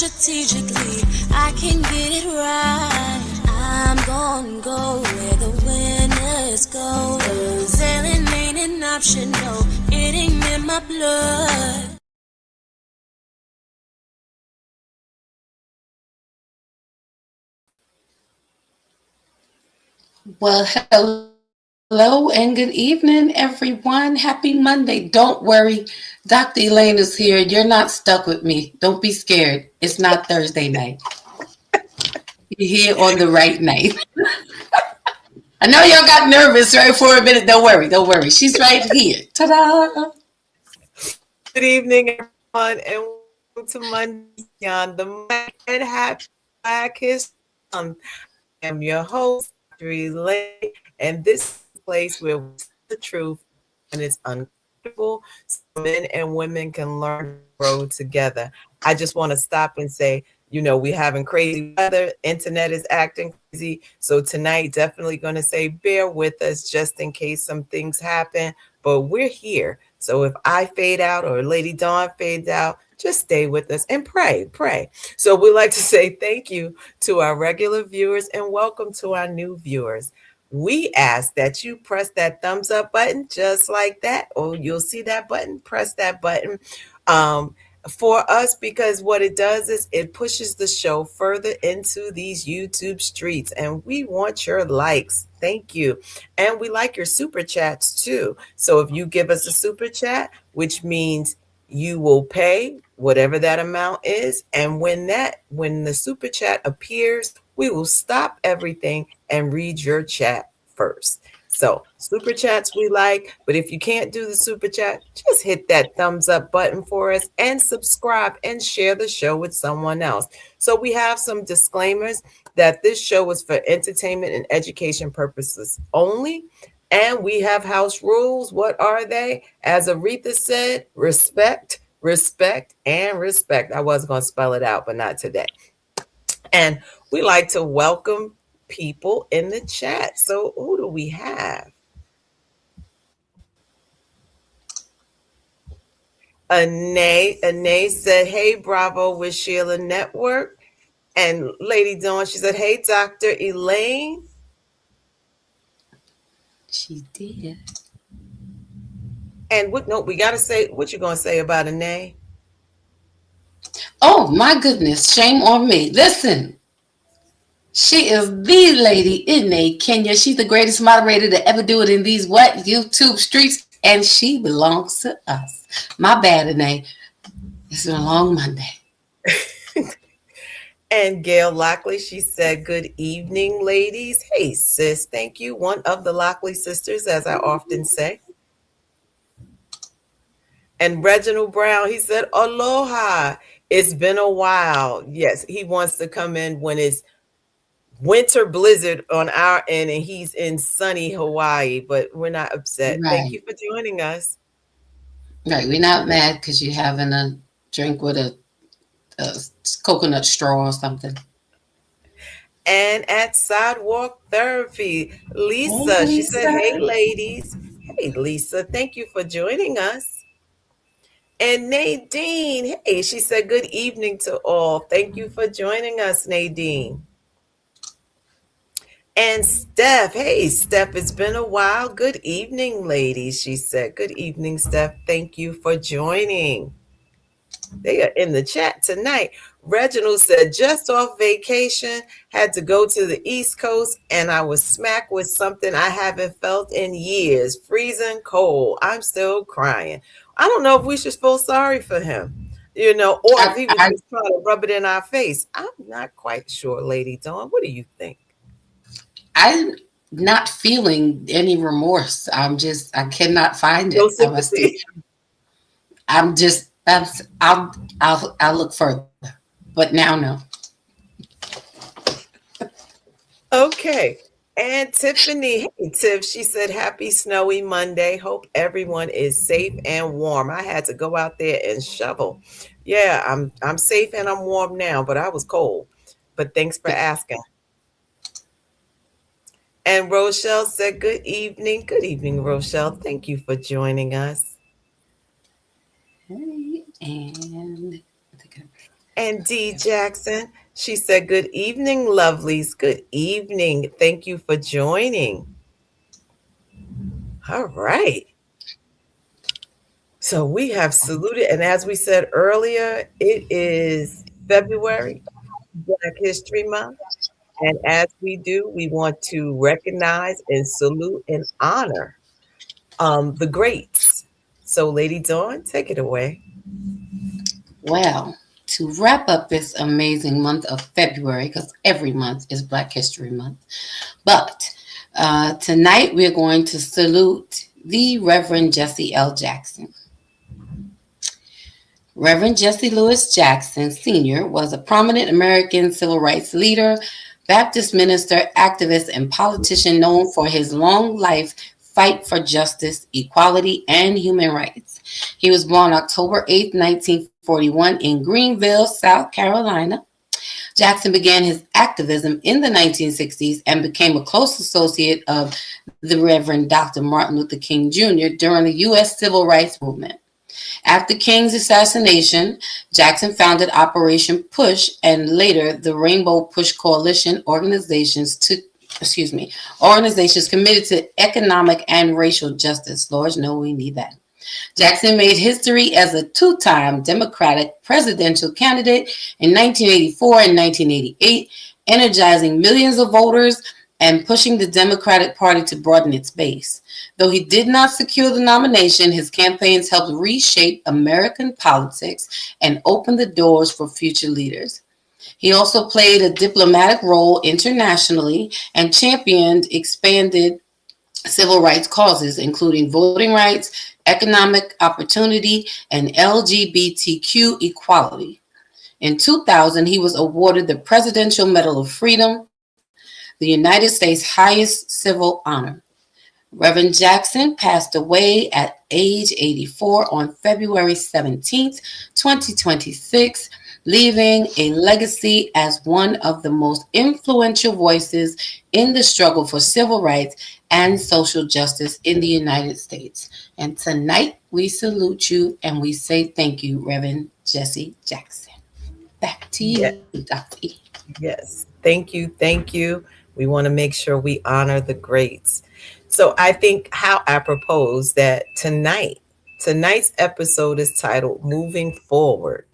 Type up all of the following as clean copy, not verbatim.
strategically. I can get it right. I'm gonna go where the winners go. Sailing ain't an option, no, it ain't in my blood. Well, hello and good evening, everyone. Happy Monday. Don't worry, Dr. Elaine is here. You're not stuck with me. Don't be scared. It's not Thursday night. You're here on the right night. I know y'all got nervous right for a minute. Don't worry, don't worry. She's right here. Ta-da! Good evening, everyone, and welcome to Mondays Beyond the Mic and Happy Black History Month. I am your host, Dr. Elaine, and this is the place where we tell the truth and it's uncomfortable so men and women can learn and grow together. I just want to stop and say, we're having crazy weather. Internet is acting crazy. So tonight, definitely going to say, bear with us just in case some things happen. But we're here. So if I fade out or Lady Dawn fades out, just stay with us and pray. So we'd like to say thank you to our regular viewers and welcome to our new viewers. We ask that you press that thumbs up button just like that. Oh, you'll see that button. Press that button. For us, because what it does is it pushes the show further into these YouTube streets, and we want your likes. Thank you. And we like your super chats too. So if you give us a super chat, which means you will pay whatever that amount is, and when the super chat appears, we will stop everything and read your chat first. So super chats we like, but if you can't do the super chat, just hit that thumbs up button for us and subscribe and share the show with someone else. So we have some disclaimers that this show is for entertainment and education purposes only. And we have house rules. What are they? As Aretha said, respect, and respect. I was going to spell it out, but not today. And we like to welcome people in the chat. So who do we have? Anae said, hey, Bravo with Sheila Network. And Lady Dawn, she said, hey, Dr. Elaine. She did. And we got to say, what you going to say about Anae? Oh, my goodness. Shame on me. Listen. She is the lady in Kenya. She's the greatest moderator to ever do it in these YouTube streets, and she belongs to us. My bad, Anae. It's been a long Monday. And Gail Lockley, she said, good evening, ladies. Hey, sis, thank you. One of the Lockley sisters, as I often say. And Reginald Brown, he said, aloha. It's been a while. Yes, he wants to come in when it's winter blizzard on our end and he's in sunny Hawaii, but we're not upset. Right. Thank you for joining us. Right. We're not mad because you're having a drink with a coconut straw or something. And at Sidewalk Therapy, Lisa, she said, hey, ladies. Hey, Lisa, thank you for joining us. And Nadine, hey, she said, good evening to all. Thank you for joining us, Nadine. And Steph, hey, Steph, it's been a while. Good evening, ladies, she said. Good evening, Steph. Thank you for joining. They are in the chat tonight. Reginald said, just off vacation, had to go to the East Coast, and I was smacked with something I haven't felt in years. Freezing cold. I'm still crying. I don't know if we should feel sorry for him, or if he was just trying to rub it in our face. I'm not quite sure, Lady Dawn. What do you think? I'm not feeling any remorse. I cannot find it. No sympathy. I'll look further, but now no. Okay. And Tiffany, hey Tiff, she said, happy snowy Monday. Hope everyone is safe and warm. I had to go out there and shovel. Yeah, I'm safe and I'm warm now, but I was cold. But thanks for asking. And Rochelle said, good evening. Good evening, Rochelle. Thank you for joining us. And And D Jackson, she said, "Good evening, lovelies. Good evening. Thank you for joining." All right. So we have saluted, and as we said earlier, it is February, Black History Month. And as we do, we want to recognize and salute and honor the greats. So, Lady Dawn, take it away. Well, to wrap up this amazing month of February, because every month is Black History Month, but tonight we're going to salute the Reverend Jesse L. Jackson. Reverend Jesse Lewis Jackson Sr. was a prominent American civil rights leader, Baptist minister, activist, and politician known for his long life fight for justice, equality, and human rights. He was born October 8, 1941 in Greenville, South Carolina. Jackson began his activism in the 1960s and became a close associate of the Reverend Dr. Martin Luther King Jr. during the U.S. Civil Rights Movement. After King's assassination, Jackson founded Operation Push and later the Rainbow Push Coalition organizations committed to economic and racial justice. Lord, no, we need that. Jackson made history as a two-time Democratic presidential candidate in 1984 and 1988, energizing millions of voters and pushing the Democratic Party to broaden its base. Though he did not secure the nomination, his campaigns helped reshape American politics and open the doors for future leaders. He also played a diplomatic role internationally and championed expanded civil rights causes, including voting rights, economic opportunity, and LGBTQ equality. In 2000, he was awarded the Presidential Medal of Freedom, the United States' highest civil honor. Reverend Jackson passed away at age 84 on February 17th, 2026, leaving a legacy as one of the most influential voices in the struggle for civil rights and social justice in the United States. And tonight we salute you and we say thank you, Reverend Jesse Jackson. Back to Yeah, you, Dr. E. yes. Thank you. Thank you. We want to make sure we honor the greats. So I think how apropos that tonight's episode is titled Moving Forward.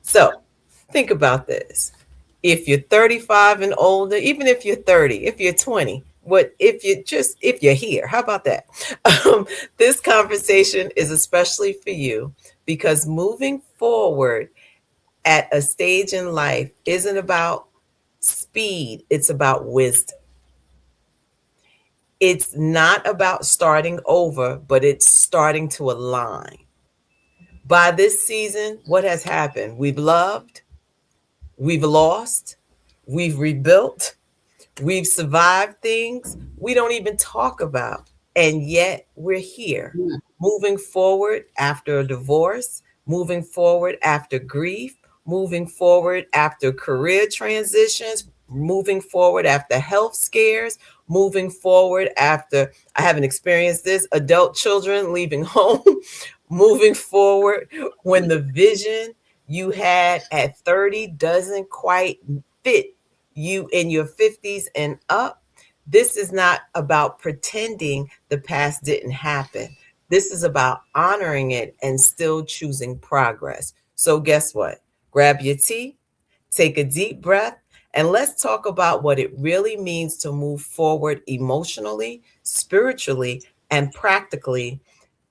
So think about this. If you're 35 and older, even if you're 30, if you're 20, if you're here, how about that? This conversation is especially for you because moving forward at a stage in life isn't about speed, it's about wisdom. It's not about starting over, but it's starting to align. By this season, what has happened? We've loved, we've lost, we've rebuilt, we've survived things we don't even talk about. And yet we're here, moving forward after a divorce, moving forward after grief, moving forward after career transitions, moving forward after health scares, moving forward after I haven't experienced this, adult children leaving home, moving forward when the vision you had at 30 doesn't quite fit you in your 50s and up. This is not about pretending the past didn't happen. This is about honoring it and still choosing progress. So, guess what? Grab your tea, take a deep breath, and let's talk about what it really means to move forward emotionally, spiritually, and practically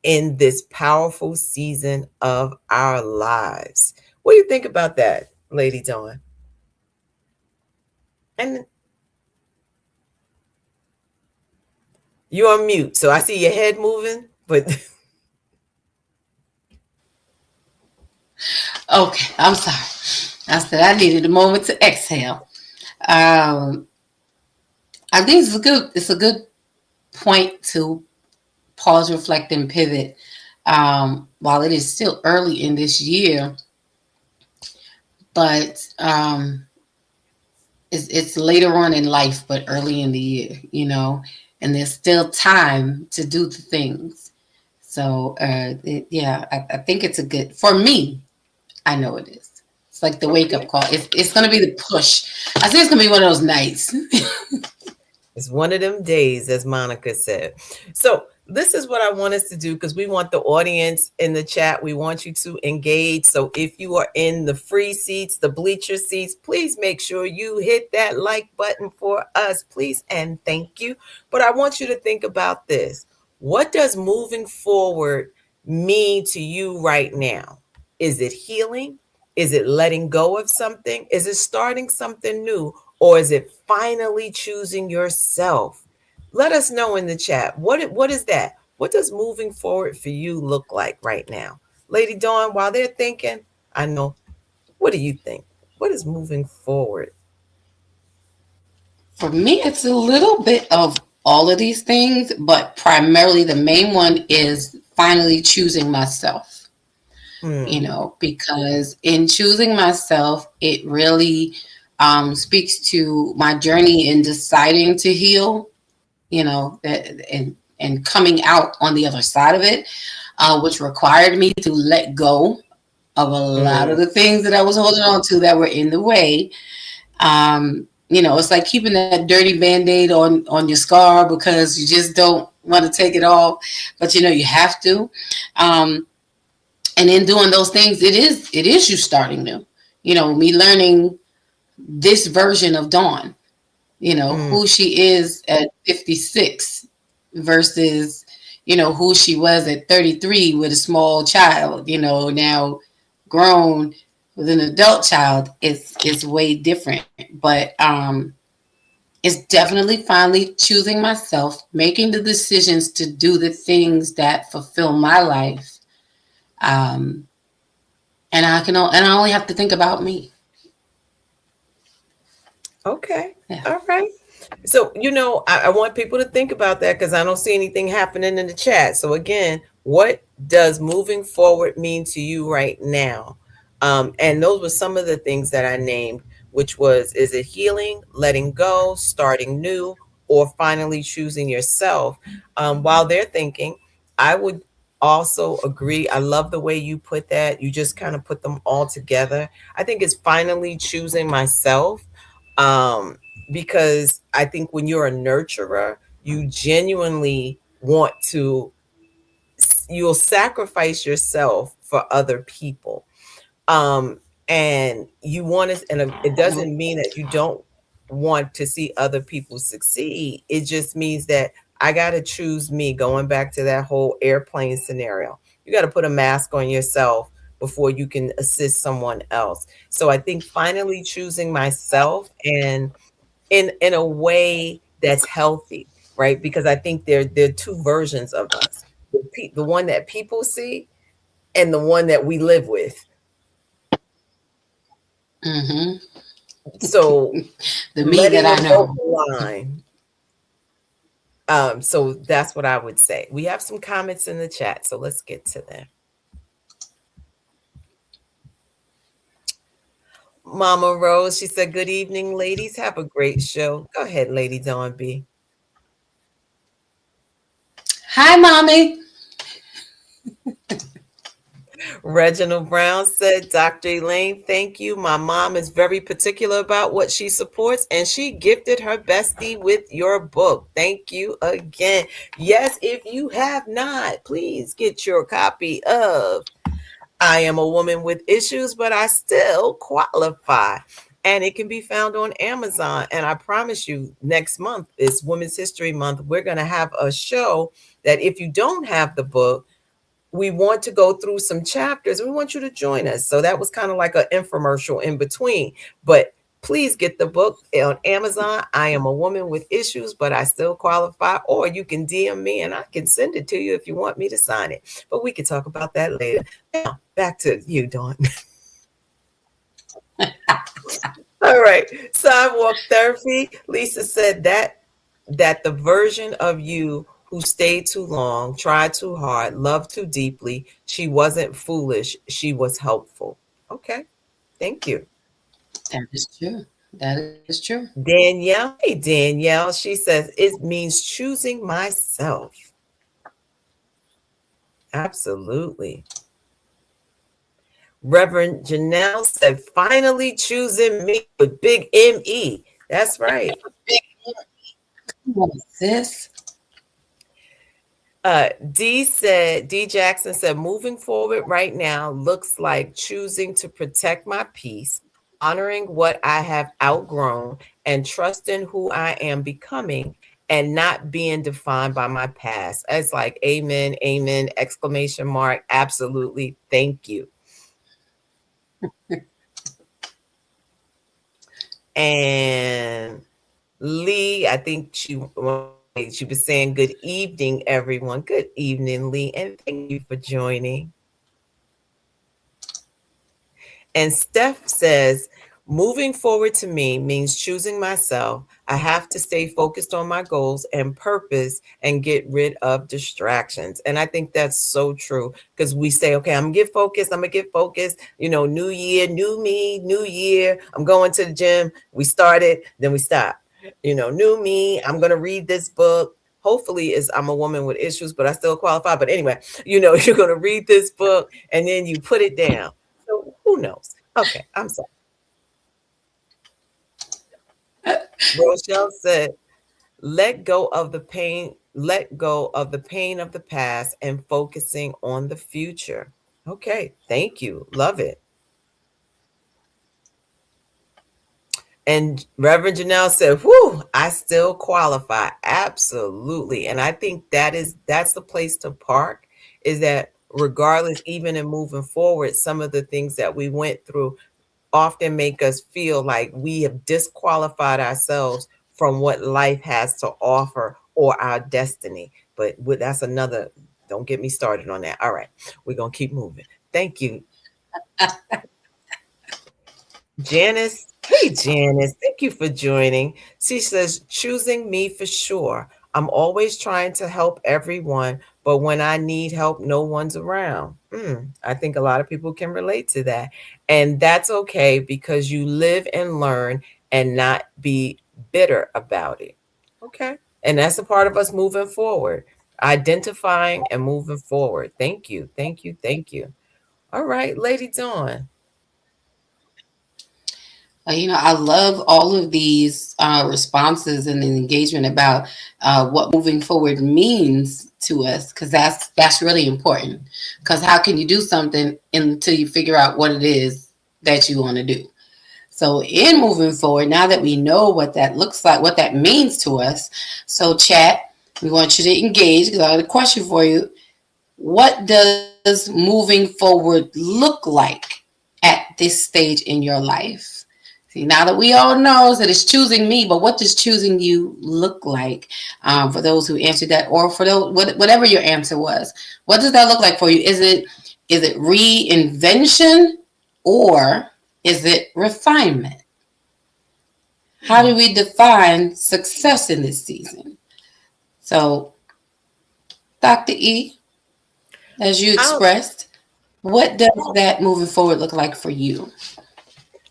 in this powerful season of our lives. What do you think about that, Lady Dawn? And you're on mute, so I see your head moving, but Okay, I'm sorry. I said I needed a moment to exhale. Um, I think it's a good point to pause, reflect, and pivot. While it is still early in this year, but it's later on in life, but early in the year, and there's still time to do the things. So, yeah, I think it's a good, for me, I know it is. It's like the wake up Okay. call. It's gonna be the push. I think it's gonna be one of those nights. It's one of them days, as Monica said. So, this is what I want us to do because we want the audience in the chat. We want you to engage. So, if you are in the free seats, the bleacher seats, please make sure you hit that like button for us, please. And thank you. But I want you to think about this. What does moving forward mean to you right now? Is it healing? Is it letting go of something? Is it starting something new? Or is it finally choosing yourself? Let us know in the chat. What is that? What does moving forward for you look like right now? Lady Dawn, while they're thinking, I know. What do you think? What is moving forward? For me, it's a little bit of all of these things, but primarily the main one is finally choosing myself. Hmm. Because in choosing myself, it really speaks to my journey in deciding to heal, and coming out on the other side of it, which required me to let go of a lot Mm. of the things that I was holding on to that were in the way. It's like keeping that dirty band-aid on your scar because you just don't want to take it off, but you have to. Um, and in doing those things, it is you starting new. Me learning this version of Dawn, Mm. who she is at 56 versus, who she was at 33 with a small child, now grown with an adult child. It's way different. But it's definitely finally choosing myself, making the decisions to do the things that fulfill my life. Um, and I only have to think about me. Okay. Yeah. All right. So, I want people to think about that because I don't see anything happening in the chat. So, again, what does moving forward mean to you right now? And those were some of the things that I named, which was, is it healing, letting go, starting new, or finally choosing yourself? While they're thinking, I would also agree. I love the way you put that. You just kind of put them all together. I think it's finally choosing myself. Um, because I think when you're a nurturer, you genuinely want to, you'll sacrifice yourself for other people. Um, and you want to, and it doesn't mean that you don't want to see other people succeed. It just means that I got to choose me, going back to that whole airplane scenario. You got to put a mask on yourself before you can assist someone else. So I think finally choosing myself, and in a way that's healthy, right? Because I think there are two versions of us: the one that people see and the one that we live with. Hmm. So The me that letting I them both know. align. So that's what I would say. We have some comments in the chat, so let's get to them. Mama Rose, she said, "Good evening, ladies. Have a great show." Go ahead, Lady Dawn B. Hi, mommy. Reginald Brown said, "Dr. Elaine, thank you. My mom is very particular about what she supports, and she gifted her bestie with your book. Thank you again." Yes, if you have not, please get your copy of I Am a Woman with Issues, but I Still Qualify. And it can be found on Amazon. And I promise you, next month is Women's History Month. We're going to have a show that if you don't have the book, we want to go through some chapters. We want you to join us. So that was kind of like an infomercial in between. But please get the book on Amazon. I Am a Woman with Issues, but I Still Qualify. Or you can DM me and I can send it to you if you want me to sign it. But we can talk about that later. Now, back to you, Dawn. All right. Sidewalk therapy. Lisa said that the version of you who stayed too long, tried too hard, loved too deeply, she wasn't foolish, she was helpful. Okay. Thank you. That is true. That is true. Danielle. Hey Danielle. She says it means choosing myself. Absolutely. Reverend Janelle said, finally choosing me with big M-E. That's right. Come on, sis. D Jackson said, moving forward right now looks like choosing to protect my peace, honoring what I have outgrown, and trusting who I am becoming and not being defined by my past. It's like, amen, amen, exclamation mark. Absolutely. Thank you. And Lee, I think she was saying good evening, everyone. Good evening, Lee, and thank you for joining. And Steph says, moving forward to me means choosing myself. I have to stay focused on my goals and purpose and get rid of distractions. And I think that's so true because we say, okay, I'm gonna get focused. I'm gonna get focused. You know, new year, new me, new year. I'm going to the gym. We started, then we stop. You know, new me. I'm gonna read this book. Hopefully, is I'm a woman with issues, but I still qualify. But anyway, you know, you're gonna read this book and then you put it down. So who knows? Okay, I'm sorry. Rochelle said, let go of the pain, let go of the pain of the past and focusing on the future. Okay, thank you. Love it. And Reverend Janelle said, whew, I still qualify. Absolutely. And I think that's the place to park, is that regardless, even in moving forward, some of the things that we went through often make us feel like we have disqualified ourselves from what life has to offer or our destiny. But that's another, don't get me started on that. All right, we're going to keep moving. Thank you, Janice. Hey, Janice, thank you for joining. She says, choosing me for sure. I'm always trying to help everyone, but when I need help, no one's around. I think a lot of people can relate to that. And that's okay because you live and learn and not be bitter about it. Okay. And that's a part of us moving forward, identifying and moving forward. Thank you. Thank you. Thank you. All right, Lady Dawn. I love all of these responses and the engagement about what moving forward means to us, because that's really important. Because how can you do something until you figure out what it is that you want to do? So in moving forward, now that we know what that looks like, what that means to us, so chat, we want you to engage because I have a question for you. What does moving forward look like at this stage in your life? See, now that we all know that it's choosing me, but what does choosing you look like for those who answered that, or for those whatever your answer was? What does that look like for you? Is it reinvention, or is it refinement? How do we define success in this season? So, Dr. E, as you expressed, what does that moving forward look like for you?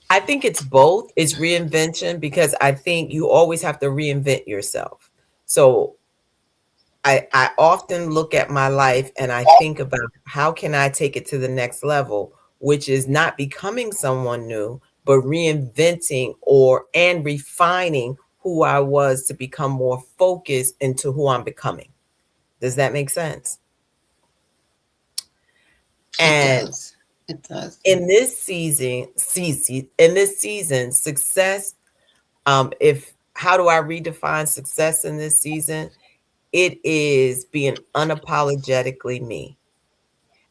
I think it's both. It's reinvention because I think you always have to reinvent yourself. So I often look at my life and I think about how can I take it to the next level, which is not becoming someone new, but reinventing and refining who I was to become more focused into who I'm becoming. Does that make sense? It And does. It does. in this season, success, if how do I redefine success in this season? It is being unapologetically me.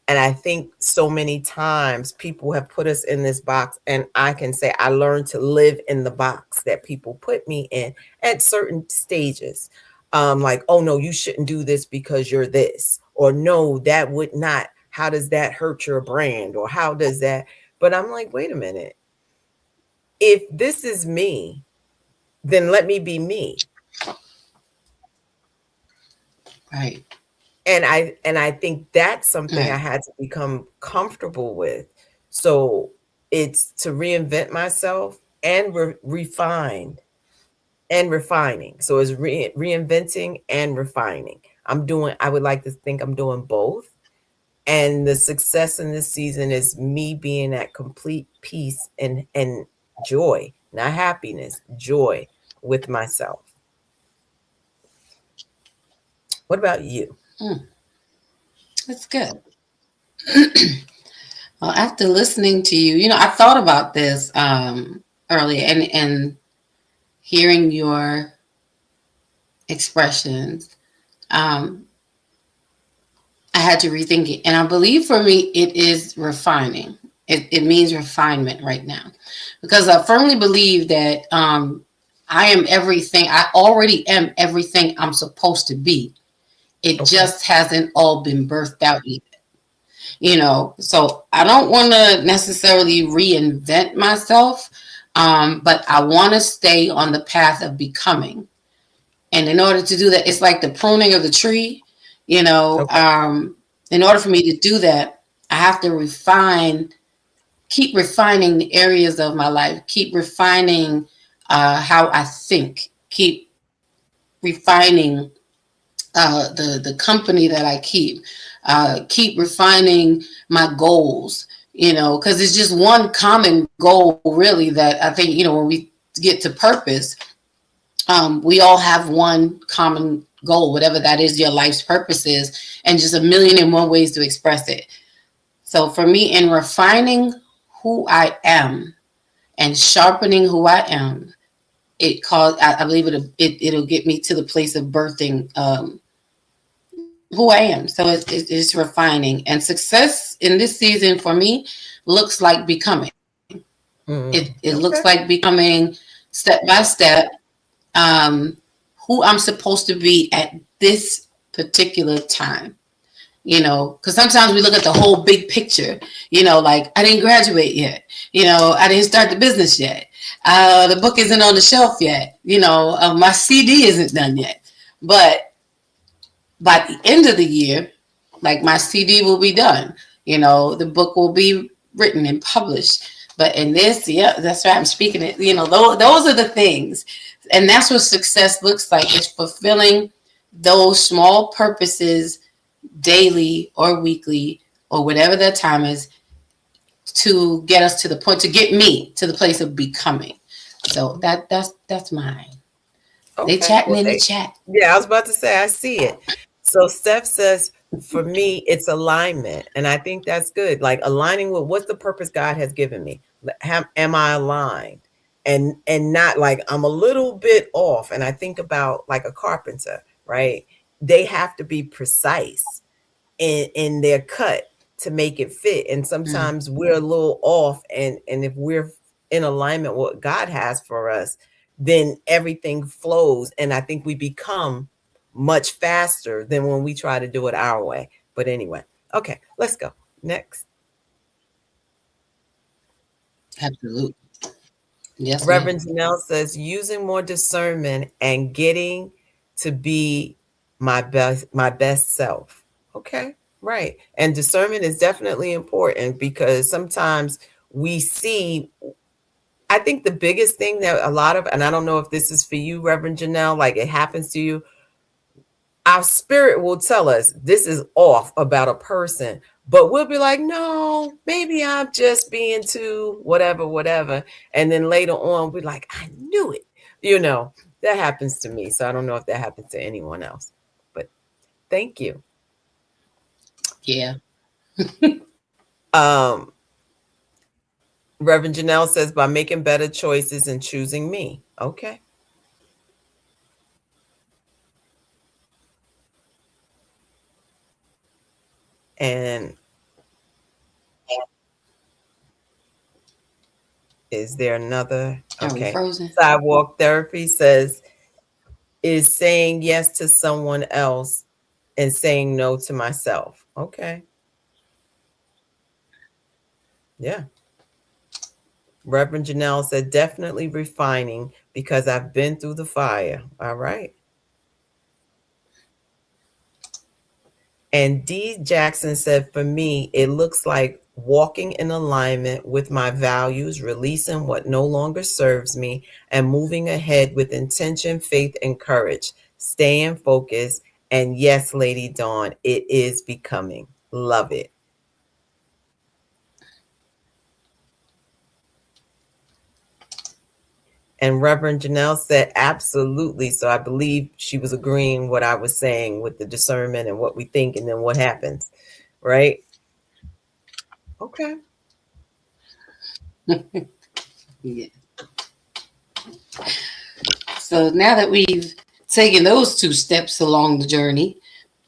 And I think so many times people have put us in this box, and I can say I learned to live in the box that people put me in at certain stages. Like, oh no, you shouldn't do this because you're this, or no, that would not. How does that hurt your brand? Or how does that? But I'm like, wait a minute. If this is me, then let me be me. Right. And I think that's something I Right. had to become comfortable with. So it's to reinvent myself and refined and refining. So it's reinventing and refining. I would like to think I'm doing both. And the success in this season is me being at complete peace and joy, not happiness, joy with myself. What about you? That's good. Well, after listening to you, I thought about this earlier, and hearing your expressions, um, I had to rethink it. And I believe for me, it is refining. It means refinement right now, because I firmly believe that I am everything. I already am everything I'm supposed to be. It Okay. just hasn't all been birthed out yet. So I don't want to necessarily reinvent myself, but I want to stay on the path of becoming. And in order to do that, it's like the pruning of the tree. you know Okay. um in order for me to do that, I have to keep refining the areas of my life, keep refining how I think, keep refining the company that I keep refining my goals, because it's just one common goal, really, that I think, when we get to purpose, we all have one common goal, whatever that is, your life's purpose is, and just a million and one ways to express it. So for me, in refining who I am and sharpening who I am, I believe it'll get me to the place of birthing who I am. So it's refining, and success in this season for me looks like becoming. It looks like Okay. becoming step by step, um, who I'm supposed to be at this particular time. Because sometimes we look at the whole big picture. Like, I didn't graduate yet. I didn't start the business yet. The book isn't on the shelf yet. My CD isn't done yet. But by the end of the year, like, my CD will be done. The book will be written and published. But in this, yeah, that's right. I'm speaking it. Those are the things, and that's what success looks like. It's fulfilling those small purposes daily or weekly or whatever that time is, to get us to the point, to get me to the place of becoming. So that's mine. They Okay. chatting Well, in the chat. yeah, I was about to say, I see it. So Steph says, for me, it's alignment. And I think that's good. Like aligning with what's the purpose God has given me. Am I aligned? And not like I'm a little bit off. And I think about like a carpenter, right? They have to be precise in their cut to make it fit. And Mm. sometimes we're a little off. And if we're in alignment with what God has for us, then everything flows. And I think we become much faster than when we try to do it our way. But anyway, okay, let's go. Next. Absolutely. Yes, ma'am. Reverend Janelle says, using more discernment and getting to be my best self. Okay, right. And discernment is definitely important because sometimes we see, I think the biggest thing that a lot of, and I don't know if this is for you, Reverend Janelle, like it happens to you, our spirit will tell us this is off about a person, but we'll be like, no, maybe I'm just being too whatever, whatever. And then later on, we're like, I knew it. That happens to me. So I don't know if that happens to anyone else, but thank you. Yeah. Um, Reverend Janelle says, by making better choices and choosing me. Okay. And is there another? Are we Okay. frozen? Sidewalk Therapy says, is saying yes to someone else and saying no to myself. Okay. Yeah. Reverend Janelle said, definitely refining because I've been through the fire. All right. And D. Jackson said, for me, it looks like walking in alignment with my values, releasing what no longer serves me, and moving ahead with intention, faith, and courage. Staying focused. And yes, Lady Dawn, it is becoming. Love it. And Reverend Janelle said, absolutely. So I believe she was agreeing what I was saying with the discernment and what we think and then what happens, right? Okay. Yeah. So now that we've taken those two steps along the journey,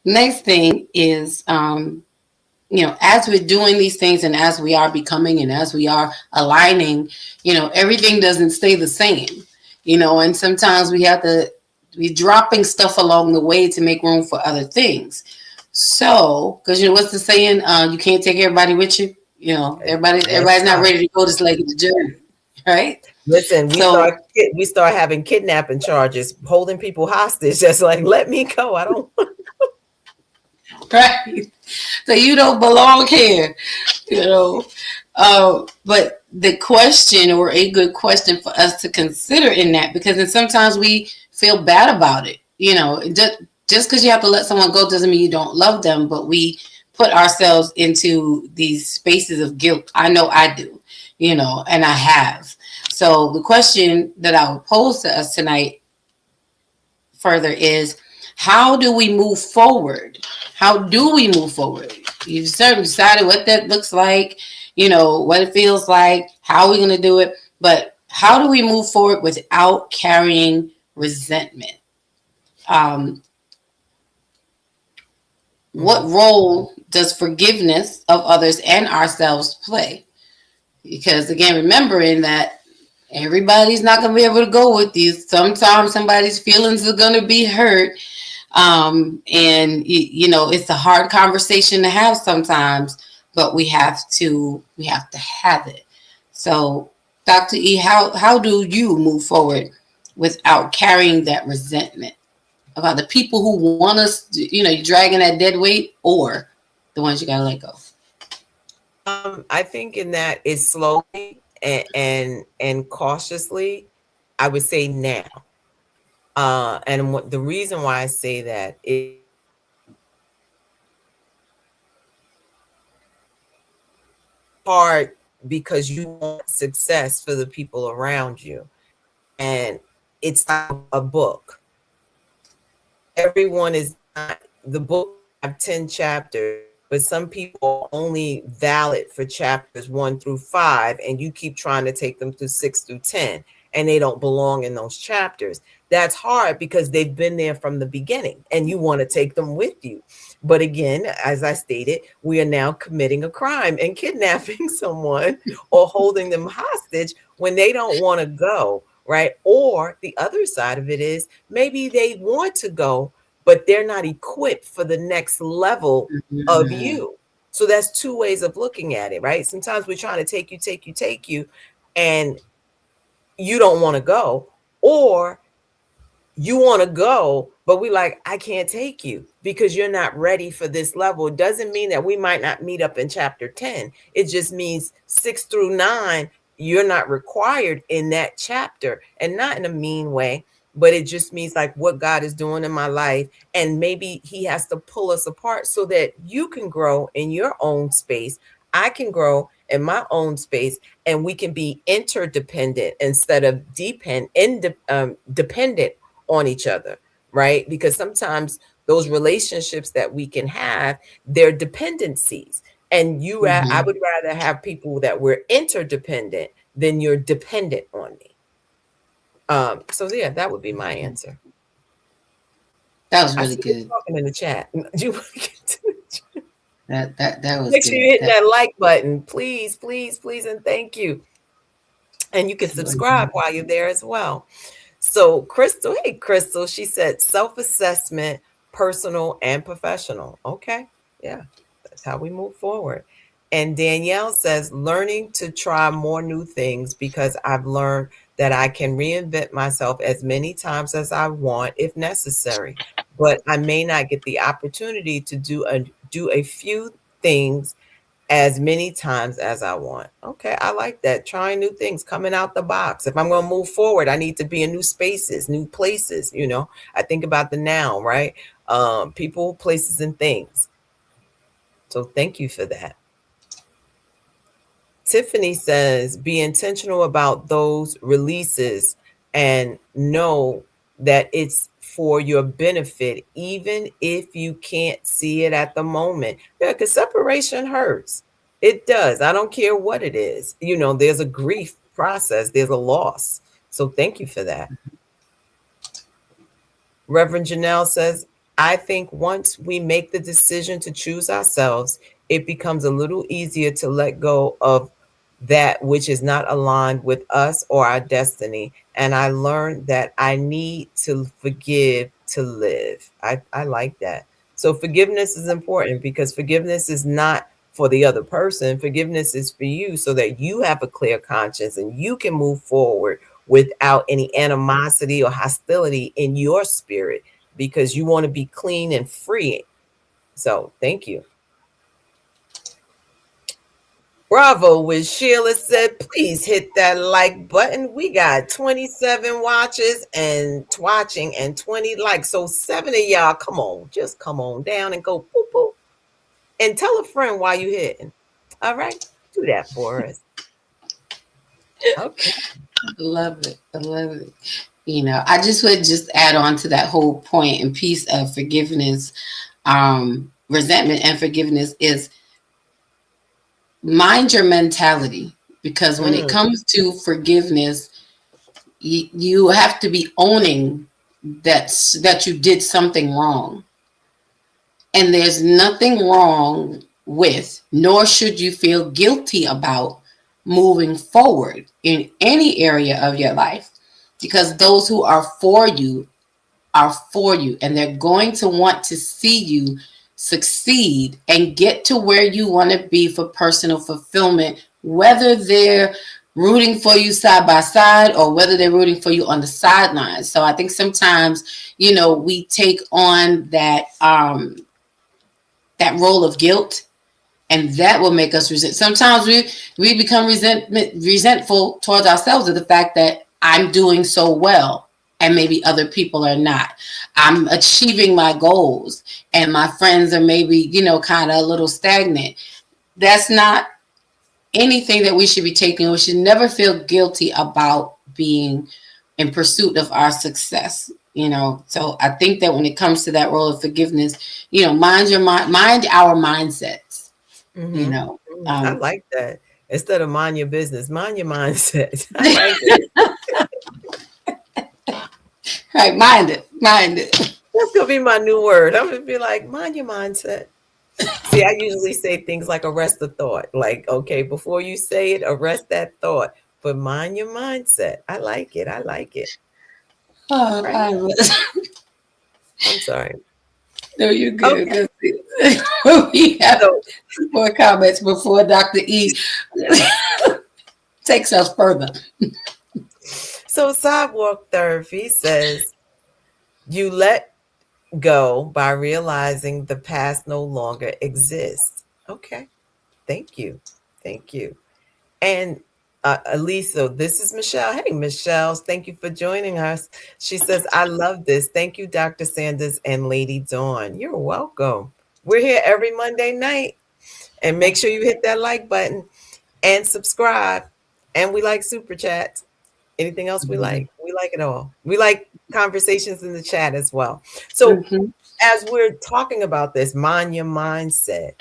next thing is, as we're doing these things and as we are becoming and as we are aligning, everything doesn't stay the same, and sometimes we have to be dropping stuff along the way to make room for other things. So, because what's the saying? You can't take everybody with you. Everybody's not ready to go this leg of the journey, right? Listen, So, we start having kidnapping charges, holding people hostage. Just like, let me go. I don't. right. So you don't belong here, you know. But the question, or a good question for us to consider in that, because then sometimes we feel bad about it. Just because you have to let someone go doesn't mean you don't love them, but we put ourselves into these spaces of guilt. I know I do, and I have. So the question that I would pose to us tonight further is, how do we move forward? How do we move forward? You've certainly decided what that looks like, what it feels like, how we're going to do it. But how do we move forward without carrying resentment? What role does forgiveness of others and ourselves play? Because again, remembering that everybody's not going to be able to go with you. Sometimes somebody's feelings are going to be hurt. It's a hard conversation to have sometimes, but we have to have it. So, Dr. E, how do you move forward without carrying that resentment about the people who want us, you're dragging that dead weight, or the ones you got to let go? I think in that is slowly and cautiously. I would say now. The reason why I say that is hard because you want success for the people around you. And it's like a book. Everyone is not, the book have 10 chapters, but some people are only valid for chapters 1 through 5, and you keep trying to take them through 6 through 10, and they don't belong in those chapters. That's hard because they've been there from the beginning and you want to take them with you. But again, as I stated, we are now committing a crime and kidnapping someone or holding them hostage when they don't want to go, right? Or the other side of it is maybe they want to go, but they're not equipped for the next level of you. So that's two ways of looking at it, right? Sometimes we're trying to take you, and you don't want to go, or you want to go, but we like, I can't take you because you're not ready for this level. It doesn't mean that we might not meet up in chapter 10. It just means 6 through 9, you're not required in that chapter, and not in a mean way, but it just means like what God is doing in my life. And maybe he has to pull us apart so that you can grow in your own space. I can grow in my own space, and we can be interdependent instead of dependent on each other, right? Because sometimes those relationships that we can have, they're dependencies. And I would rather have people that we're interdependent than you're dependent on me. So yeah, that would be my answer. That was I really see you good. talking in the chat. Do you want to get to the chat? That was Make sure good. you hit that like button, please, please, please, and thank you. And you can subscribe while you're there as well. So Crystal, hey Crystal, she said self-assessment, personal and professional. Okay, yeah, that's how we move forward. And Danielle says learning to try more new things because I've learned that I can reinvent myself as many times as I want if necessary, but I may not get the opportunity to do a few things as many times as I want. Okay, I like that. Trying new things, coming out the box. If I'm going to move forward, I need to be in new spaces, new places. I think about the now, right? People, places, and things. So thank you for that. Tiffany says, be intentional about those releases and know that it's for your benefit, even if you can't see it at the moment. Yeah, because separation hurts. It does. I don't care what it is. There's a grief process, there's a loss. So thank you for that. Reverend Janelle says, I think once we make the decision to choose ourselves, it becomes a little easier to let go of that which is not aligned with us or our destiny. And I learned that I need to forgive to live. I like that. So forgiveness is important because forgiveness is not for the other person. Forgiveness is for you so that you have a clear conscience and you can move forward without any animosity or hostility in your spirit because you want to be clean and free. So thank you. Bravo, with Sheila said, please hit that like button. We got 27 watches and watching and 20 likes. So 7 of y'all, come on, just come on down and go boop boop. And tell a friend why you hitting. All right, do that for us. Okay. I love it. I love it. I just would just add on to that whole point and piece of forgiveness, resentment and forgiveness is mind your mentality. Because when it comes to forgiveness, you have to be owning that you did something wrong. And there's nothing wrong with, nor should you feel guilty about moving forward in any area of your life. Because those who are for you, and they're going to want to see you succeed and get to where you want to be for personal fulfillment, whether they're rooting for you side by side or whether they're rooting for you on the sidelines. So I think sometimes, we take on that role of guilt, and that will make us resent. Sometimes we become resentful towards ourselves of the fact that I'm doing so well and maybe other people are not. I'm achieving my goals and my friends are maybe, kind of a little stagnant. That's not anything that we should be taking. We should never feel guilty about being in pursuit of our success. So I think that when it comes to that role of forgiveness, mind our mindsets. I like that. Instead of mind your business, mind your mindset. I like it. Right, mind it. That's gonna be my new word. I'm gonna be like, mind your mindset. See, I usually say things like arrest the thought. Like, okay, before you say it, arrest that thought. But mind your mindset. I like it. I like it. Oh, Right. I'm sorry. No, you're good. Okay. We have more comments before Dr. E takes us further. So Sidewalk Therapy says, you let go by realizing the past no longer exists. Okay. Thank you. Thank you. And Elisa, this is Michelle. Hey, Michelle, thank you for joining us. She says, I love this. Thank you, Dr. Sanders and Lady Dawn. You're welcome. We're here every Monday night. And make sure you hit that like button and subscribe. And we like super chats. Anything else we like? We like it all. We like conversations in the chat as well. So as we're talking about this, mind your mindset,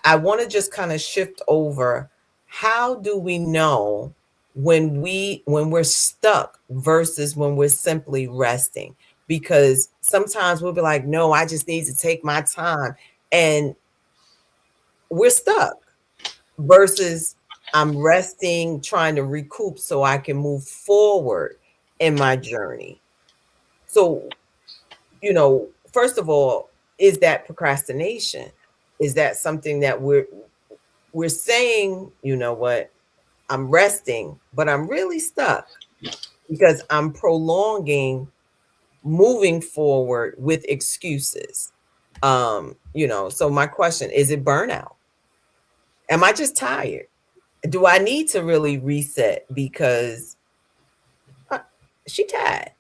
I want to just kind of shift over. How do we know when we're stuck versus when we're simply resting? Because sometimes we'll be like, no, I just need to take my time, and we're stuck versus I'm resting, trying to recoup so I can move forward in my journey. So, first of all, is that procrastination? Is that something that we're saying, you know what, I'm resting, but I'm really stuck because I'm prolonging moving forward with excuses. So my question, is it burnout? Am I just tired? Do I need to really reset because she tired?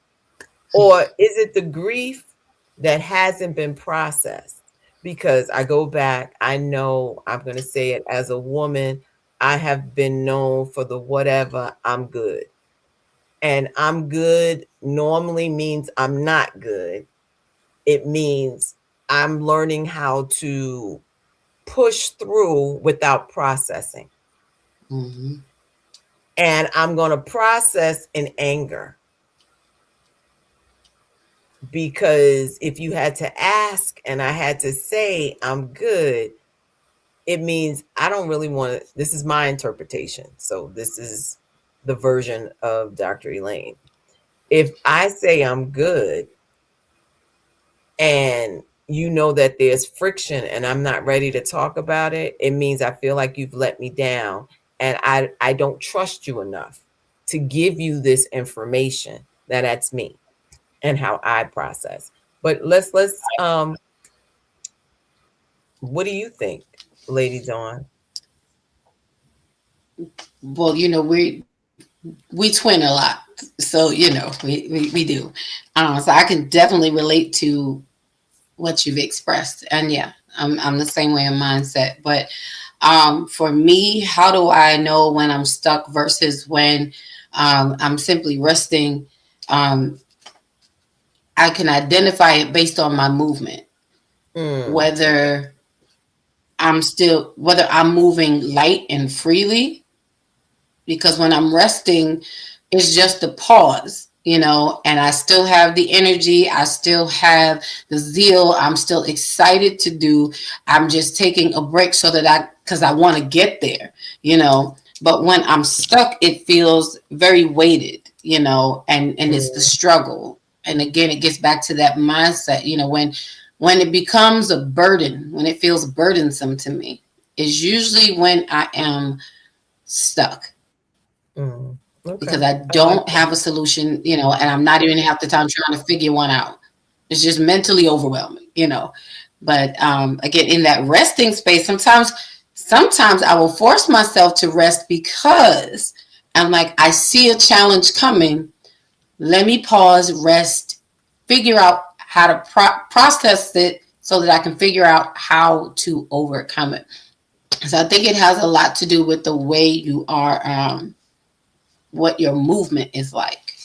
Or is it the grief that hasn't been processed? Because I go back, I know I'm going to say it as a woman, I have been known for the whatever, I'm good. And I'm good normally means I'm not good. It means I'm learning how to push through without processing. Mm-hmm. And I'm going to process in anger, because if you had to ask and I had to say I'm good, it means I don't really want to. This is my interpretation. So this is the version of Dr. Elaine. If I say I'm good and you know that there's friction and I'm not ready to talk about it, it means I feel like you've let me down and I don't trust you enough to give you this information. Now that's me and how I process. But let's what do you think, Lady Dawn? Well, we twin a lot, so we do. So I can definitely relate to what you've expressed, and yeah, I'm the same way in mindset. But for me, how do I know when I'm stuck versus when I'm simply resting? Um, I can identify it based on my movement, Mm, whether whether I'm moving light and freely, because when I'm resting, it's just a pause, and I still have the energy, I still have the zeal, I'm still excited to do. I'm just taking a break so that because I want to get there, But when I'm stuck, it feels very weighted, and it's the mm, struggle. And again, it gets back to that mindset, when it becomes a burden, when it feels burdensome to me, is usually when I am stuck mm. because Okay, I I like don't have a solution, and I'm not even half the time trying to figure one out. It's just mentally overwhelming. But again, in that resting space, sometimes I will force myself to rest because I'm like, I see a challenge coming. Let me pause, rest, figure out how to process it so that I can figure out how to overcome it. So I think it has a lot to do with the way you are. What your movement is like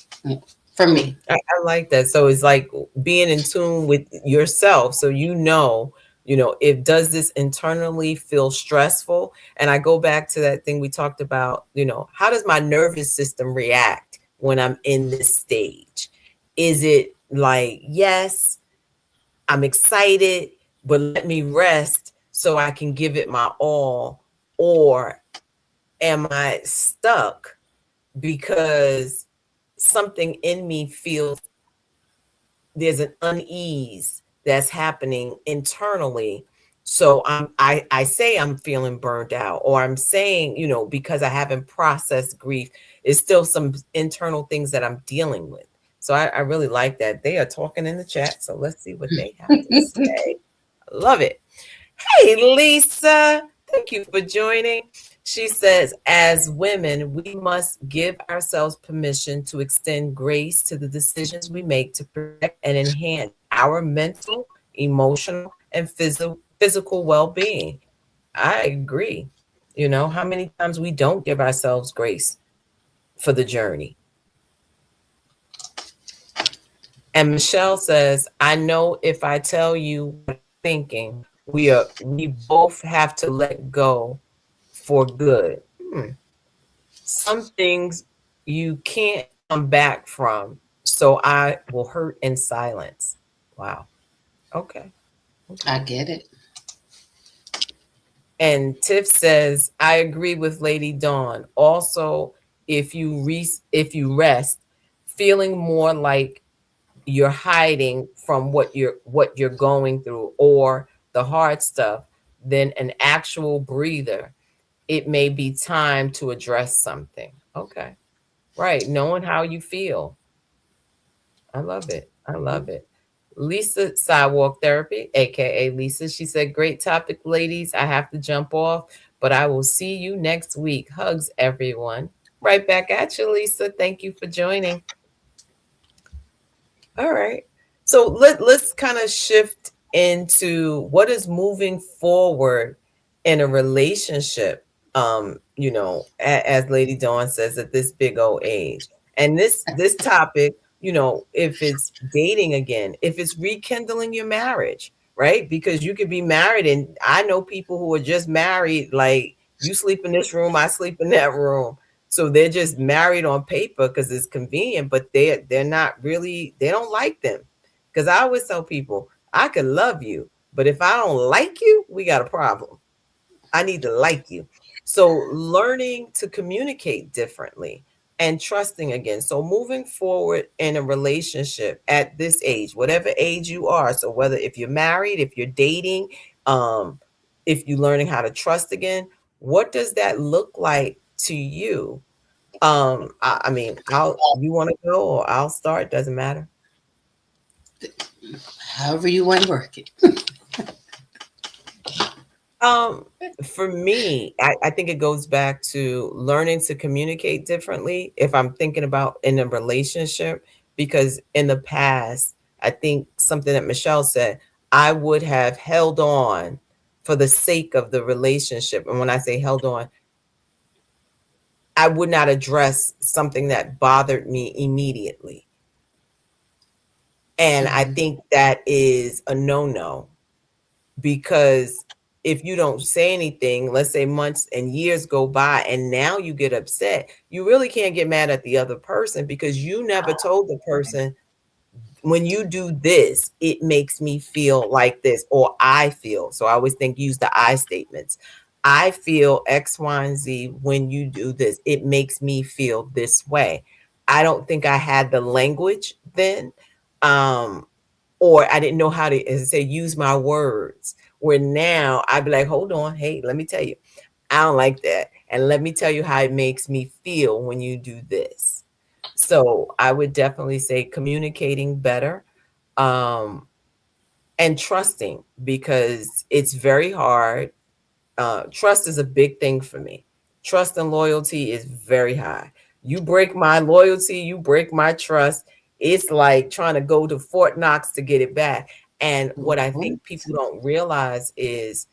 for Mm, me. I like that. So it's like being in tune with yourself. So if does this internally feel stressful? And I go back to that thing we talked about, how does my nervous system react when I'm in this stage? Is it like, yes, I'm excited, but let me rest so I can give it my all? Or am I stuck because something in me feels there's an unease that's happening internally? So I say I'm feeling burned out, or I'm saying, because I haven't processed grief, it's still some internal things that I'm dealing with. So I really like that. They are talking in the chat. So let's see what they have to say. I love it. Hey, Lisa, thank you for joining. She says, as women, we must give ourselves permission to extend grace to the decisions we make to protect and enhance our mental, emotional, and physical well being. I agree. How many times we don't give ourselves grace for the journey? And Michelle says, I know if I tell you what I'm thinking, we both have to let go for good. Hmm. Some things you can't come back from, so I will hurt in silence. Wow. Okay. I Okay. get it. And Tiff says, I agree with Lady Dawn. Also, if you rest, feeling more like you're hiding from what you're going through, or the hard stuff, than an actual breather, it may be time to address something. Okay. Right. Knowing how you feel. I love it. I love it. Lisa, Sidewalk Therapy, aka Lisa, she said, great topic, ladies. I have to jump off, but I will see you next week. Hugs, everyone. Right back at you, Lisa. Thank you for joining. All right. So let's kind of shift into what is moving forward in a relationship. As Lady Dawn says, at this big old age. And this topic, if it's dating again, if it's rekindling your marriage, right? Because you could be married, and I know people who are just married, like you sleep in this room, I sleep in that room. So they're just married on paper because it's convenient, but they're not really, they don't like them. Because I always tell people, I could love you, but if I don't like you, we got a problem. I need to like you. So learning to communicate differently and trusting again. So moving forward in a relationship at this age, whatever age you are. So whether if you're married, if you're dating, um, if you're learning how to trust again, what does that look like to you? I mean, I'll you want to go or I'll start, doesn't matter. However you want to work it. Um, for me, I think it goes back to learning to communicate differently if I'm thinking about in a relationship, because in the past, I think something that Michelle said, I would have held on for the sake of the relationship. And when I say held on, I would not address something that bothered me immediately. And I Mhm. think that is a no-no. Because if you don't say anything, let's say months and years go by and now you get upset, you really can't get mad at the other person because you never told the person, when you do this, it makes me feel like this, or I feel. So I always think use the I statements. I feel X, Y, and Z when you do this. It makes me feel this way. I don't think I had the language then. Um, or I didn't know how to, as I say, use my words. Where now I'd be like, hold on, hey, let me tell you, I don't like that. And let me tell you how it makes me feel when you do this. So I would definitely say communicating better, um, and trusting, because it's very hard. Trust is a big thing for me. Trust and loyalty is very high. You break my loyalty, you break my trust. It's like trying to go to Fort Knox to get it back. And what I think people don't realize is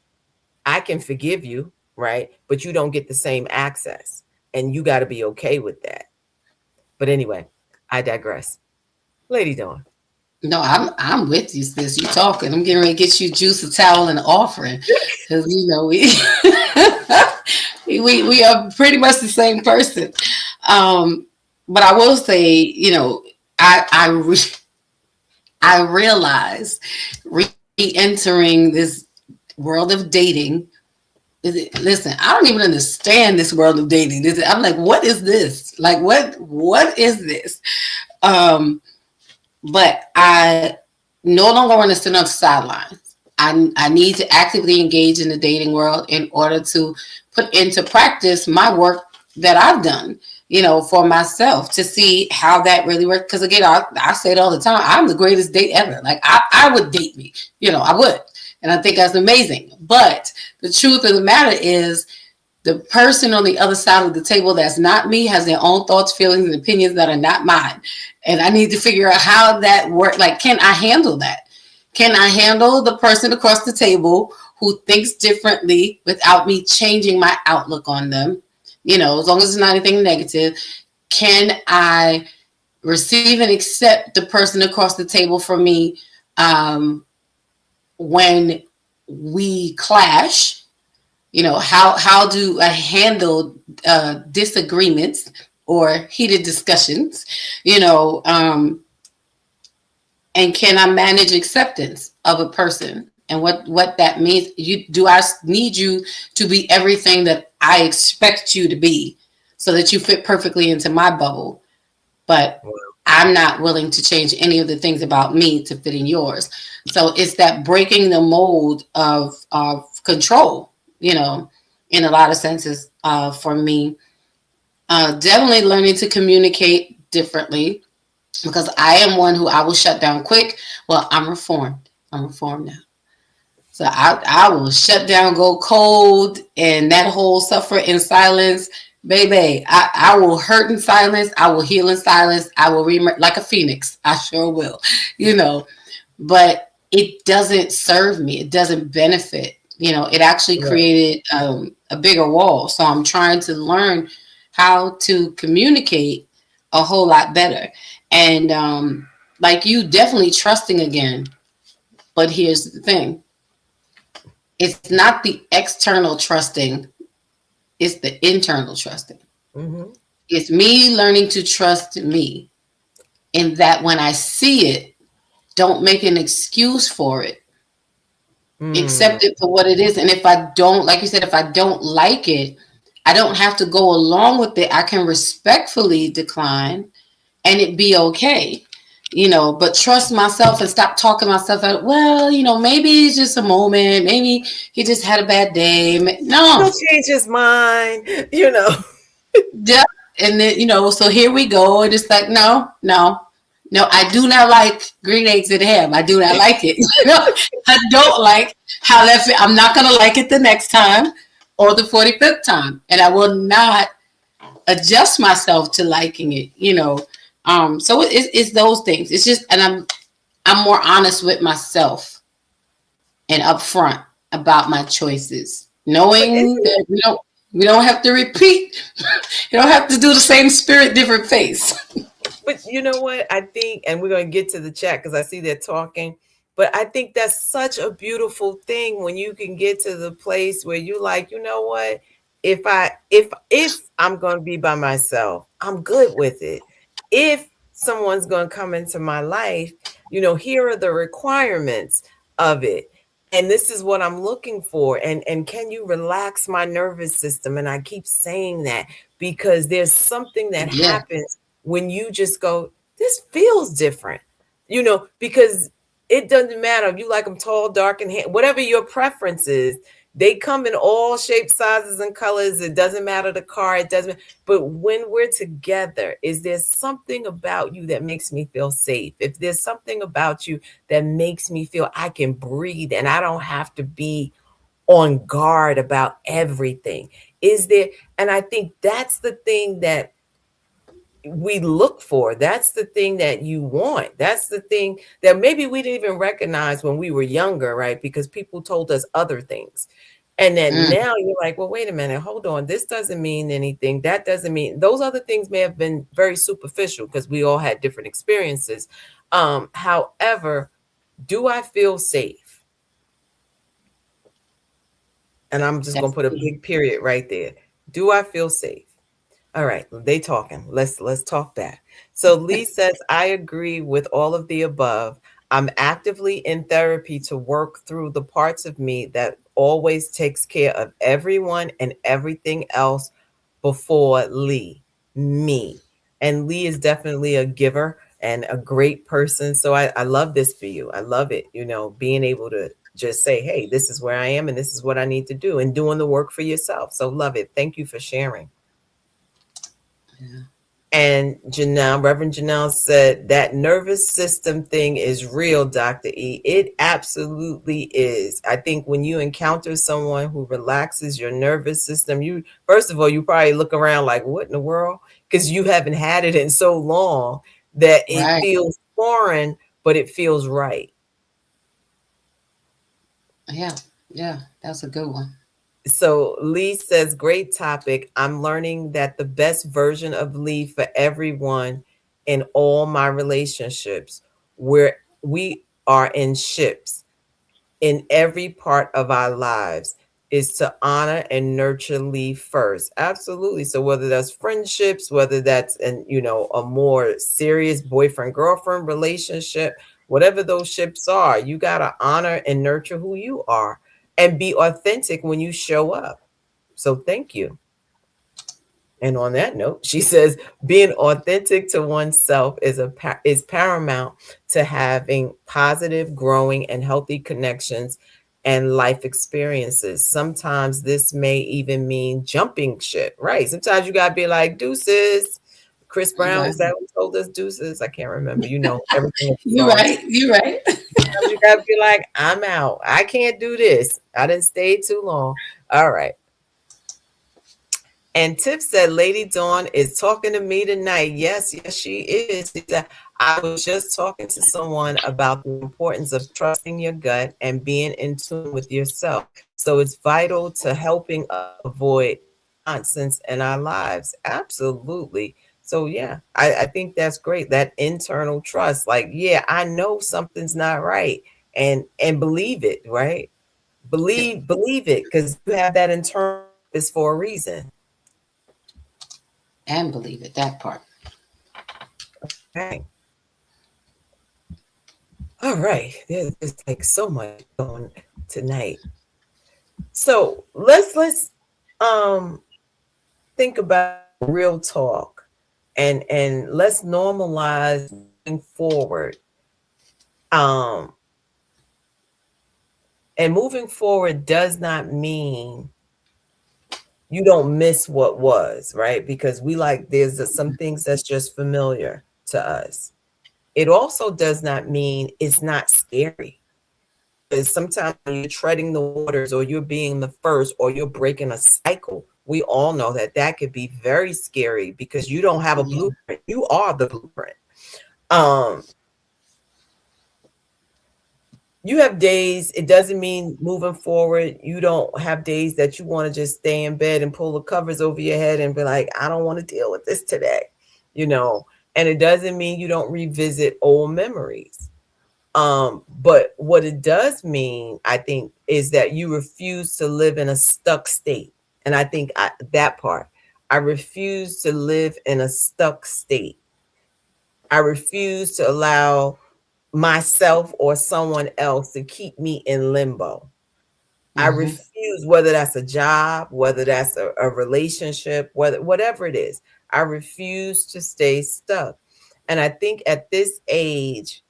I can forgive you, right? But you don't get the same access. And you got to be okay with that. But anyway, I digress. Lady Dawn. No, I'm with you, sis. You talking. I'm getting ready to get you juice, a towel, and an offering. Because we we are pretty much the same person. Um, but I will say, I realize re-entering this world of dating. Listen, I don't even understand this world of dating. I'm like, what is this? Like, what is this? Um, but I no longer want to sit on the sidelines. I need to actively engage in the dating world in order to put into practice my work that I've done, for myself to see how that really works. Because again, I say it all the time. I'm the greatest date ever. Like I would date me, I would. And I think that's amazing. But the truth of the matter is the person on the other side of the table that's not me has their own thoughts, feelings, and opinions that are not mine. And I need to figure out how that works. Like, can I handle that? Can I handle the person across the table who thinks differently without me changing my outlook on them? As long as it's not anything negative. Can I receive and accept the person across the table from me when we clash? How do I handle disagreements or heated discussions? You know, um, and can I manage acceptance of a person and what that means? Do I need you to be everything that I expect you to be so that you fit perfectly into my bubble? But I'm not willing to change any of the things about me to fit in yours. So it's that breaking the mold of control, in a lot of senses for me. Definitely learning to communicate differently because I am one who I will shut down quick. Well, I'm reformed. I'm reformed now. So I will shut down, go cold, and that whole suffer in silence. Baby, I will hurt in silence. I will heal in silence. I will like a phoenix. I sure will, but it doesn't serve me. It doesn't benefit. It actually Right. created a bigger wall. So I'm trying to learn how to communicate a whole lot better. And like you, definitely trusting again. But here's the thing: it's not the external trusting; it's the internal trusting. Mm-hmm. It's me learning to trust me, in that when I see it, don't make an excuse for it. Mm. Accept it for what it is. And if I don't, like you said, if I don't like it, I don't have to go along with it. I can respectfully decline and it be okay. But trust myself and stop talking myself out. Well, maybe it's just a moment. Maybe he just had a bad day. He'll No. change his mind, you know. Yeah. And then, so here we go. And it's like, no, no, no, I do not like green eggs and ham. I do not like it. I don't like how that feel. I'm not going to like it the next time or the 45th time. And I will not adjust myself to liking it. So it's those things. It's just, and I'm more honest with myself and upfront about my choices, But knowing isn't that we don't have to repeat. You don't have to do the same spirit, different face. But you know what? I think, and we're going to get to the chat because I see they're talking. But I think that's such a beautiful thing when you can get to the place where you like, you know what? If I'm going to be by myself, I'm good with it. If someone's going to come into my life, here are the requirements of it. And this is what I'm looking for. And can you relax my nervous system? And I keep saying that because there's something that Yeah, happens when you just go, this feels different, because it doesn't matter if you like them tall, dark, and whatever your preference is. They come in all shapes, sizes, and colors. It doesn't matter the car. It doesn't. But when we're together, is there something about you that makes me feel safe? If there's something about you that makes me feel I can breathe and I don't have to be on guard about everything, is there? And I think that's the thing that we look for. That's the thing that you want. That's the thing that maybe we didn't even recognize when we were younger, right? Because people told us other things. And then mm, now you're like, well, wait a minute, hold on. This doesn't mean anything. That doesn't mean, those other things may have been very superficial because we all had different experiences. However, do I feel safe? And I'm just going that's to put a key. big period right there. Do I feel safe? All right, they talking. Let's talk back. So Lee says, I agree with all of the above. I'm actively in therapy to work through the parts of me that always takes care of everyone and everything else before Lee, me. And Lee is definitely a giver and a great person. So I love this for you. I love it, being able to just say, hey, this is where I am and this is what I need to do, and doing the work for yourself. So love it. Thank you for sharing. Yeah. And Reverend Janelle said that nervous system thing is real, Dr. E. It absolutely is. I think when you encounter someone who relaxes your nervous system, first of all, you probably look around like, what in the world? Because you haven't had it in so long that it Right. feels foreign, but it feels right. Yeah. Yeah. That's a good one. So Lee says, great topic. I'm learning that the best version of Lee for everyone in all my relationships, where we are in ships in every part of our lives, is to honor and nurture Lee first. Absolutely. So whether that's friendships, whether that's a more serious boyfriend girlfriend relationship, whatever those ships are, you got to honor and nurture who you are and be authentic when you show up. So thank you. And on that note, she says, being authentic to oneself is paramount to having positive, growing, and healthy connections and life experiences. Sometimes this may even mean jumping ship, right? Sometimes you gotta be like, deuces. Chris Brown, Right. is that who told us deuces? I can't remember. Everything with the You're songs. right. You're right. Sometimes you gotta be like, I'm out. I can't do this. I didn't stay too long. All right. And Tip said, Lady Dawn is talking to me tonight. Yes, yes, she is. She said, I was just talking to someone about the importance of trusting your gut and being in tune with yourself. So it's vital to helping us avoid nonsense in our lives. Absolutely. So yeah, I think that's great. That internal trust, like, yeah, I know something's not right, and believe it, right? Yep. Believe it, because you have that internal purpose for a reason. And believe it, that part. Okay. All right. There's like so much going tonight. So let's um think about real talk, and let's normalize moving forward. Um and moving forward does not mean you don't miss what was, right? Because we like there's some things that's just familiar to us. It also does not mean it's not scary. Because sometimes when you're treading the waters, or you're being the first, or you're breaking a cycle, we all know that that could be very scary because you don't have a Yeah. blueprint. You are the blueprint. Um, you have days, it doesn't mean moving forward, you don't have days that you want to just stay in bed and pull the covers over your head and be like, I don't want to deal with this today, you know. And it doesn't mean you don't revisit old memories. But what it does mean, I think, is that you refuse to live in a stuck state. And I think that part, I refuse to live in a stuck state. I refuse to allow myself or someone else to keep me in limbo. I Mm-hmm. refuse, whether that's a job, whether that's a relationship, whatever it is, I refuse to stay stuck. And I think at this age,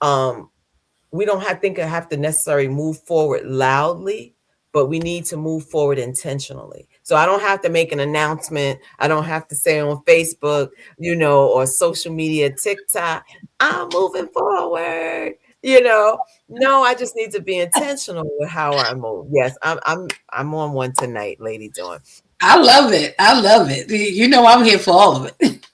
um, we don't have to necessarily move forward loudly, but we need to move forward intentionally. So I don't have to make an announcement. I don't have to say on Facebook, or social media, TikTok, I'm moving forward. No, I just need to be intentional with how I move. Yes, I'm on one tonight, Lady Dawn. I love it. I love it. You know, I'm here for all of it.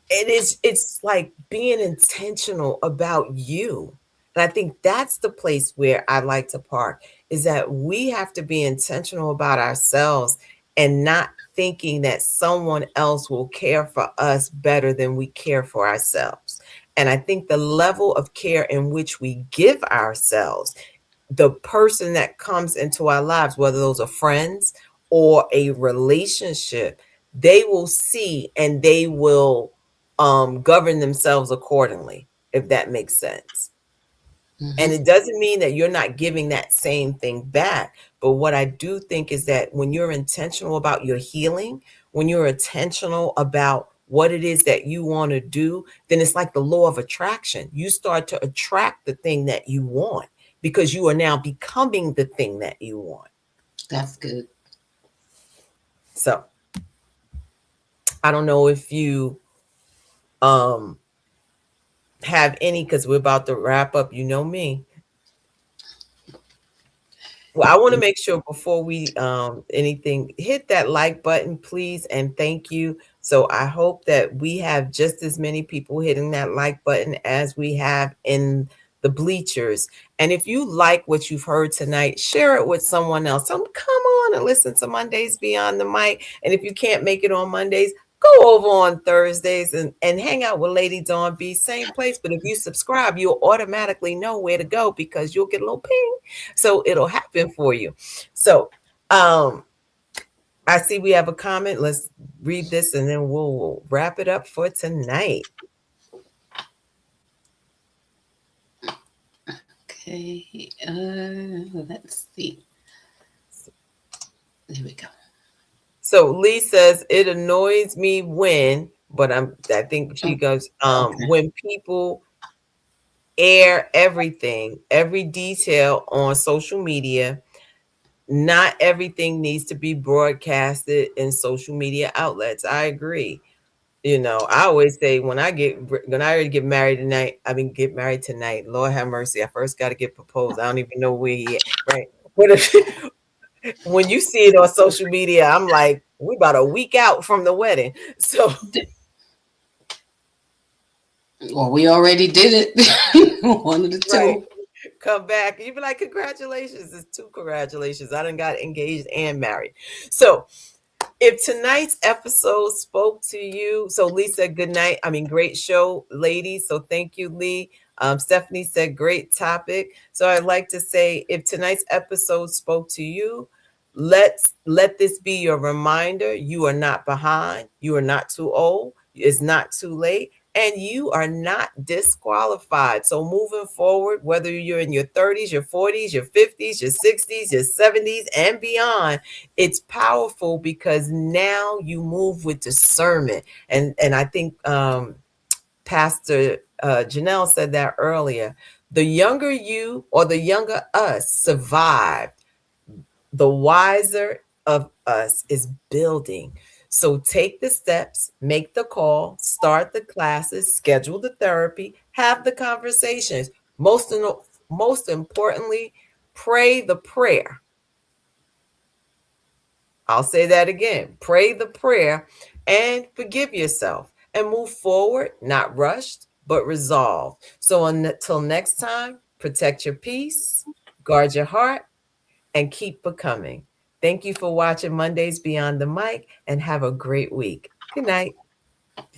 It's like being intentional about you. And I think that's the place where I like to park, is that we have to be intentional about ourselves, and not thinking that someone else will care for us better than we care for ourselves. And I think the level of care in which we give ourselves, the person that comes into our lives, whether those are friends or a relationship, they will see and they will govern themselves accordingly, if that makes sense. And Mm-hmm. it doesn't mean that you're not giving that same thing back. But what I do think is that when you're intentional about your healing, when you're intentional about what it is that you want to do, then it's like the law of attraction. You start to attract the thing that you want, because you are now becoming the thing that you want. That's good. So I don't know if you um have any, because we're about to wrap up. You know me. Well, I want to make sure before we anything, hit that like button, please, and thank you. So I hope that we have just as many people hitting that like button as we have in the bleachers. And if you like what you've heard tonight, share it with someone else. Come on and listen to Mondays Beyond the Mic. And if you can't make it on Mondays, go over on Thursdays and hang out with Lady Dawn B, same place. But if you subscribe, you'll automatically know where to go, because you'll get a little ping, so it'll happen for you. So I see we have a comment. Let's read this and then we'll wrap it up for tonight. Okay. Let's see. There we go. So Lee says, it annoys me when, but I think she Oh, goes, okay. when people air everything, every detail on social media. Not everything needs to be broadcasted in social media outlets. I agree. I always say, when I already get married tonight, get married tonight. Lord have mercy. I first got to get proposed. I don't even know where he at, right? But when you see it on social media, I'm like, we about a week out from the wedding. So Well, we already did it. One of the right, two. come back. You be like, congratulations. It's two congratulations. I done got engaged and married. So If tonight's episode spoke to you, so Lee said good night. I mean, great show, ladies. So thank you, Lee. Stephanie said great topic. So I'd like to say, if tonight's episode spoke to you, let this be your reminder. You are not behind. You are not too old. It's not too late. And you are not disqualified. So moving forward, whether you're in your 30s, your 40s, your 50s, your 60s, your 70s, and beyond, it's powerful because now you move with discernment. And I think Pastor Janelle said that earlier. The younger you or the younger us survived, the wiser of us is building. So take the steps, make the call, start the classes, schedule the therapy, have the conversations. Most importantly, pray the prayer. I'll say that again. Pray the prayer and forgive yourself and move forward, not rushed, but resolved. So until next time, protect your peace, guard your heart, and keep becoming. Thank you for watching Mondays Beyond the Mic and have a great week. Good night.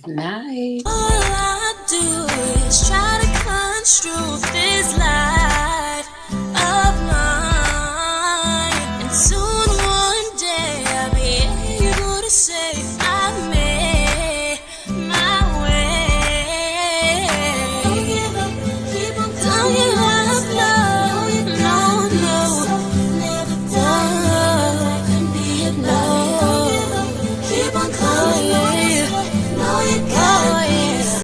Good night. All I do is try to construe this life.